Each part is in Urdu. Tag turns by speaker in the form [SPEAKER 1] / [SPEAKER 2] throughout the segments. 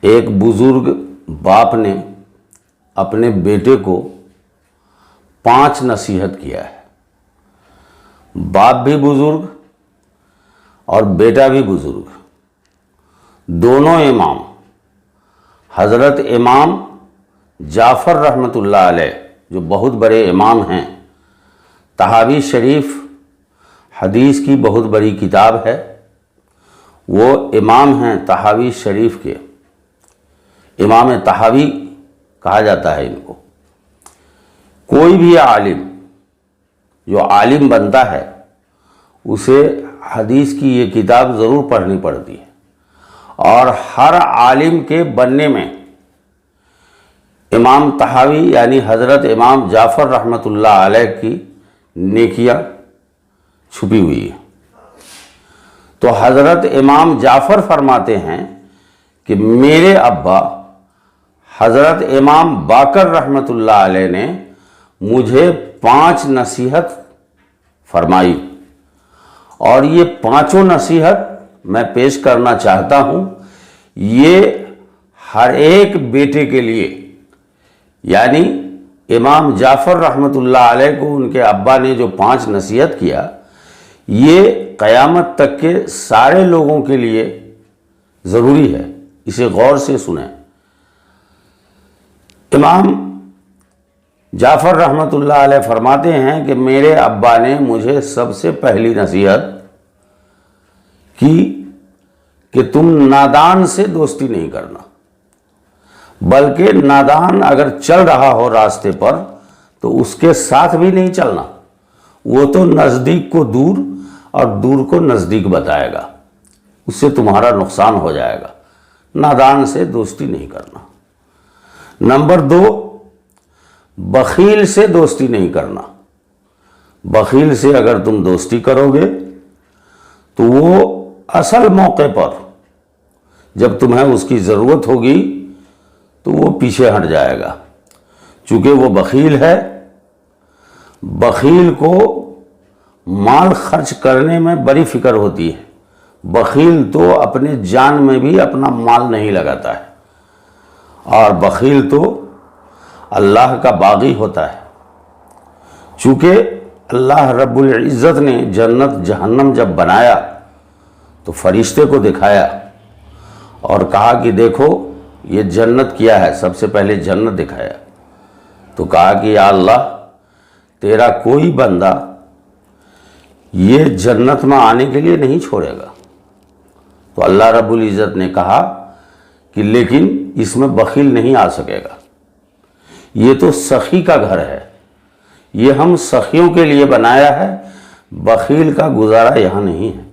[SPEAKER 1] ایک بزرگ باپ نے اپنے بیٹے کو 5 نصیحت کیا ہے۔ باپ بھی بزرگ اور بیٹا بھی بزرگ، دونوں امام، حضرت امام جعفر رحمۃ اللہ علیہ جو بہت بڑے امام ہیں، طحاوی شریف حدیث کی بہت بڑی کتاب ہے، وہ امام ہیں طحاوی شریف کے، امام طحاوی کہا جاتا ہے ان کو۔ کوئی بھی عالم جو عالم بنتا ہے اسے حدیث کی یہ کتاب ضرور پڑھنی پڑتی ہے، اور ہر عالم کے بننے میں امام طحاوی یعنی حضرت امام جعفر رحمۃ اللہ علیہ کی نیکیاں چھپی ہوئی ہیں۔ تو حضرت امام جعفر فرماتے ہیں کہ میرے ابا حضرت امام باقر رحمۃ اللہ علیہ نے مجھے 5 نصیحت فرمائی، اور یہ 5 نصیحت میں پیش کرنا چاہتا ہوں۔ یہ ہر ایک بیٹے کے لیے، یعنی امام جعفر رحمۃ اللہ علیہ کو ان کے ابا نے جو 5 نصیحت کیا، یہ قیامت تک کے سارے لوگوں کے لیے ضروری ہے، اسے غور سے سنیں۔ امام جعفر رحمۃ اللہ علیہ فرماتے ہیں کہ میرے ابا نے مجھے سب سے پہلی نصیحت کی کہ تم نادان سے دوستی نہیں کرنا، بلکہ نادان اگر چل رہا ہو راستے پر تو اس کے ساتھ بھی نہیں چلنا، وہ تو نزدیک کو دور اور دور کو نزدیک بتائے گا، اس سے تمہارا نقصان ہو جائے گا۔ نادان سے دوستی نہیں کرنا۔ نمبر 2، بخیل سے دوستی نہیں کرنا۔ بخیل سے اگر تم دوستی کرو گے تو وہ اصل موقع پر جب تمہیں اس کی ضرورت ہوگی تو وہ پیچھے ہٹ جائے گا، چونکہ وہ بخیل ہے۔ بخیل کو مال خرچ کرنے میں بڑی فکر ہوتی ہے، بخیل تو اپنے جان میں بھی اپنا مال نہیں لگاتا ہے، اور بخیل تو اللہ کا باغی ہوتا ہے۔ چونکہ اللہ رب العزت نے جنت جہنم جب بنایا تو فرشتے کو دکھایا اور کہا کہ دیکھو یہ جنت کیا ہے، سب سے پہلے جنت دکھایا، تو کہا کہ یا اللہ تیرا کوئی بندہ یہ جنت میں آنے کے لیے نہیں چھوڑے گا۔ تو اللہ رب العزت نے کہا کہ لیکن اس میں بخیل نہیں آ سکے گا، یہ تو سخی کا گھر ہے، یہ ہم سخیوں کے لیے بنایا ہے، بخیل کا گزارا یہاں نہیں ہے۔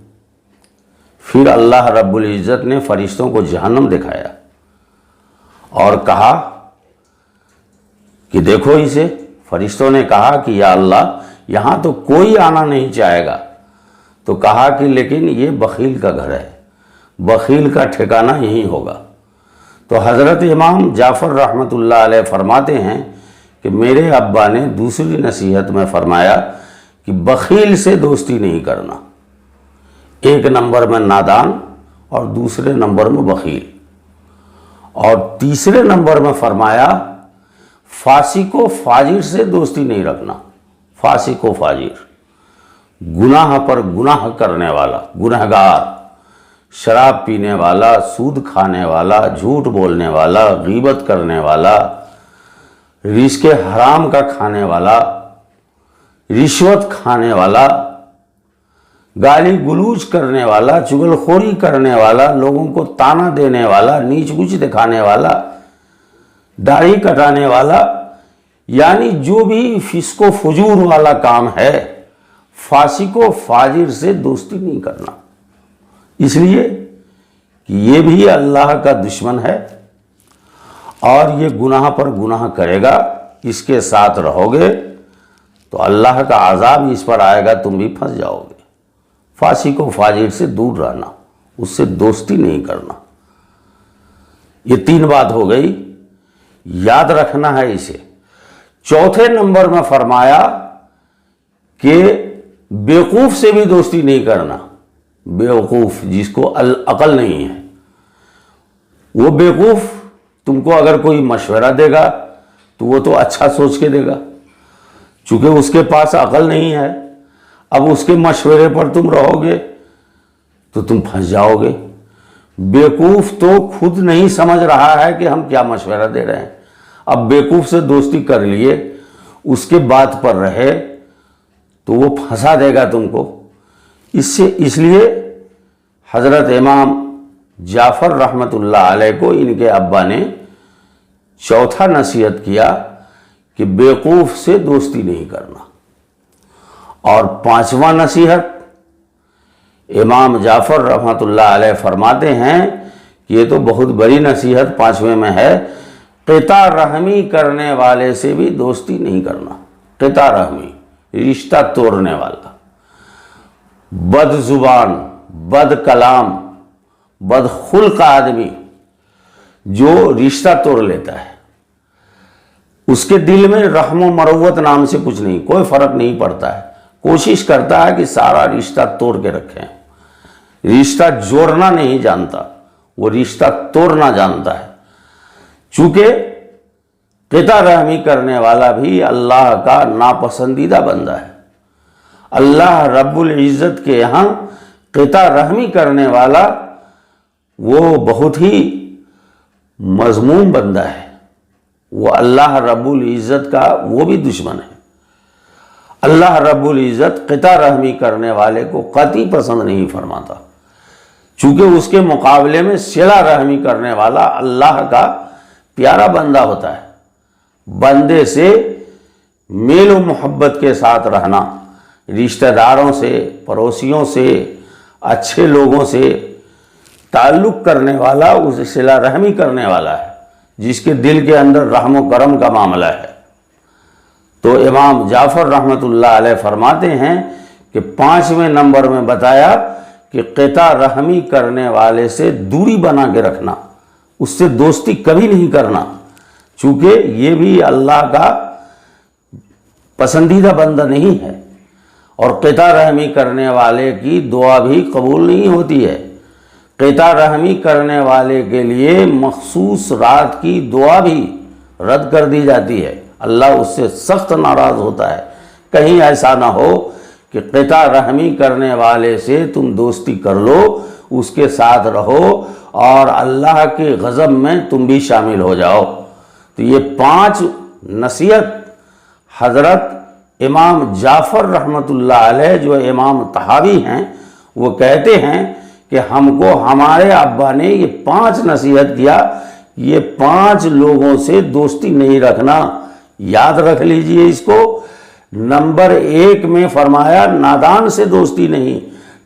[SPEAKER 1] پھر اللہ رب العزت نے فرشتوں کو جہنم دکھایا اور کہا کہ دیکھو اسے۔ فرشتوں نے کہا کہ یا اللہ یہاں تو کوئی آنا نہیں چاہے گا، تو کہا کہ لیکن یہ بخیل کا گھر ہے، بخیل کا ٹھکانہ یہی ہوگا۔ تو حضرت امام جعفر رحمۃ اللہ علیہ فرماتے ہیں کہ میرے ابا نے دوسری نصیحت میں فرمایا کہ بخیل سے دوستی نہیں کرنا، ایک نمبر میں نادان اور دوسرے نمبر میں بخیل، اور تیسرے نمبر میں فرمایا فاسق و فاجر سے دوستی نہیں رکھنا۔ فاسق و فاجر، گناہ پر گناہ کرنے والا، گنہگار، شراب پینے والا، سود کھانے والا، جھوٹ بولنے والا، غیبت کرنے والا، رزق حرام کا کھانے والا، رشوت کھانے والا، گالی گلوچ کرنے والا، چغل خوری کرنے والا، لوگوں کو تانا دینے والا، نیچ گچ دکھانے والا، داڑھی کٹانے والا، یعنی جو بھی فسق و فجور والا کام ہے، فاسق و فاجر سے دوستی نہیں کرنا، اس لیے کہ یہ بھی اللہ کا دشمن ہے اور یہ گناہ پر گناہ کرے گا، اس کے ساتھ رہو گے تو اللہ کا عذاب اس پر آئے گا، تم بھی پھنس جاؤ گے۔ فاسق و فاجر سے دور رہنا، اس سے دوستی نہیں کرنا۔ یہ 3 بات ہو گئی، یاد رکھنا ہے اسے۔ چوتھے نمبر میں فرمایا کہ بیوقوف سے بھی دوستی نہیں کرنا۔ بیوقوف جس کو عقل نہیں ہے، وہ بیوقوف تم کو اگر کوئی مشورہ دے گا تو وہ تو اچھا سوچ کے دے گا، چونکہ اس کے پاس عقل نہیں ہے، اب اس کے مشورے پر تم رہو گے تو تم پھنس جاؤ گے۔ بیوقوف تو خود نہیں سمجھ رہا ہے کہ ہم کیا مشورہ دے رہے ہیں، اب بیوقوف سے دوستی کر لیے، اس کے بات پر رہے تو وہ پھنسا دے گا تم کو۔ اس لیے حضرت امام جعفر رحمۃ اللہ علیہ کو ان کے ابا نے چوتھا نصیحت کیا کہ بیوقوف سے دوستی نہیں کرنا، اور پانچواں نصیحت امام جعفر رحمۃ اللہ علیہ فرماتے ہیں کہ یہ تو بہت بڑی نصیحت پانچویں میں ہے، قطع رحمی کرنے والے سے بھی دوستی نہیں کرنا۔ قطع رحمی، رشتہ توڑنے والا، بد زبان، بد کلام، بد خلق آدمی جو رشتہ توڑ لیتا ہے، اس کے دل میں رحم و مروت نام سے کچھ نہیں، کوئی فرق نہیں پڑتا ہے، کوشش کرتا ہے کہ سارا رشتہ توڑ کے رکھیں، رشتہ جوڑنا نہیں جانتا، وہ رشتہ توڑنا جانتا ہے۔ چونکہ قطع رحمی کرنے والا بھی اللہ کا ناپسندیدہ بندہ ہے، اللہ رب العزت کے یہاں قطع رحمی کرنے والا وہ بہت ہی مذموم بندہ ہے، وہ اللہ رب العزت کا وہ بھی دشمن ہے۔ اللہ رب العزت قطع رحمی کرنے والے کو قطعی پسند نہیں فرماتا، چونکہ اس کے مقابلے میں صلہ رحمی کرنے والا اللہ کا پیارا بندہ ہوتا ہے۔ بندے سے میل و محبت کے ساتھ رہنا، رشتہ داروں سے، پڑوسیوں سے، اچھے لوگوں سے تعلق کرنے والا اسے صلہ رحمی کرنے والا ہے، جس کے دل کے اندر رحم و کرم کا معاملہ ہے۔ تو امام جعفر رحمۃ اللہ علیہ فرماتے ہیں کہ پانچویں نمبر میں بتایا کہ قطع رحمی کرنے والے سے دوری بنا کے رکھنا، اس سے دوستی کبھی نہیں کرنا، چونکہ یہ بھی اللہ کا پسندیدہ بندہ نہیں ہے، اور قطع رحمی کرنے والے کی دعا بھی قبول نہیں ہوتی ہے۔ قطع رحمی کرنے والے کے لیے مخصوص رات کی دعا بھی رد کر دی جاتی ہے، اللہ اس سے سخت ناراض ہوتا ہے۔ کہیں ایسا نہ ہو کہ قطع رحمی کرنے والے سے تم دوستی کر لو، اس کے ساتھ رہو اور اللہ کے غضب میں تم بھی شامل ہو جاؤ۔ تو یہ 5 نصیحت حضرت امام جعفر رحمۃ اللہ علیہ جو امام طحاوی ہیں وہ کہتے ہیں کہ ہم کو ہمارے ابا نے یہ 5 نصیحت کیا، یہ 5 لوگوں سے دوستی نہیں رکھنا، یاد رکھ لیجئے اس کو۔ نمبر 1 میں فرمایا نادان سے دوستی نہیں،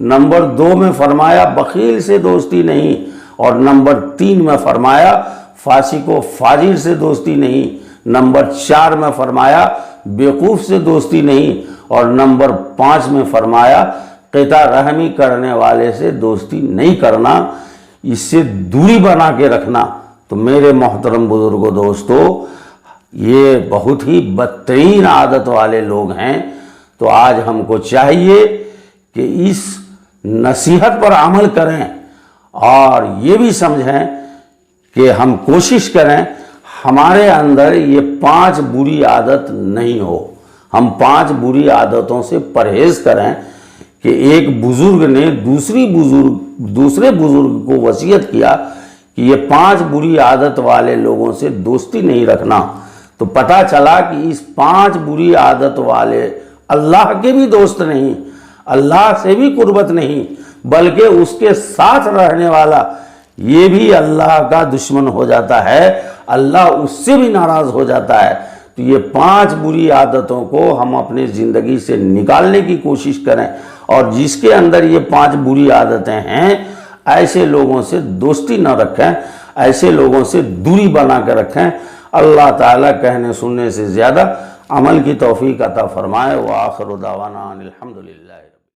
[SPEAKER 1] نمبر 2 میں فرمایا بخیل سے دوستی نہیں، اور نمبر 3 میں فرمایا فاسق و فاجر سے دوستی نہیں، نمبر 4 میں فرمایا بیوقوف سے دوستی نہیں، اور نمبر 5 میں فرمایا قطع رحمی کرنے والے سے دوستی نہیں کرنا، اس سے دوری بنا کے رکھنا۔ تو میرے محترم بزرگوں، دوستو، یہ بہت ہی بدترین عادت والے لوگ ہیں۔ تو آج ہم کو چاہیے کہ اس نصیحت پر عمل کریں اور یہ بھی سمجھیں کہ ہم کوشش کریں ہمارے اندر یہ 5 بری عادت نہیں ہو، ہم 5 بری عادتوں سے پرہیز کریں۔ کہ ایک بزرگ نے دوسرے بزرگ کو وصیت کیا کہ یہ 5 بری عادت والے لوگوں سے دوستی نہیں رکھنا، تو پتہ چلا کہ اس 5 بری عادت والے اللہ کے بھی دوست نہیں، اللہ سے بھی قربت نہیں، بلکہ اس کے ساتھ رہنے والا یہ بھی اللہ کا دشمن ہو جاتا ہے، اللہ اس سے بھی ناراض ہو جاتا ہے۔ تو یہ 5 بری عادتوں کو ہم اپنی زندگی سے نکالنے کی کوشش کریں، اور جس کے اندر یہ 5 بری عادتیں ہیں ایسے لوگوں سے دوستی نہ رکھیں، ایسے لوگوں سے دوری بنا کے رکھیں۔ اللہ تعالیٰ کہنے سننے سے زیادہ عمل کی توفیق عطا فرمائے۔ وآخر دعوانا ان الحمدللہ۔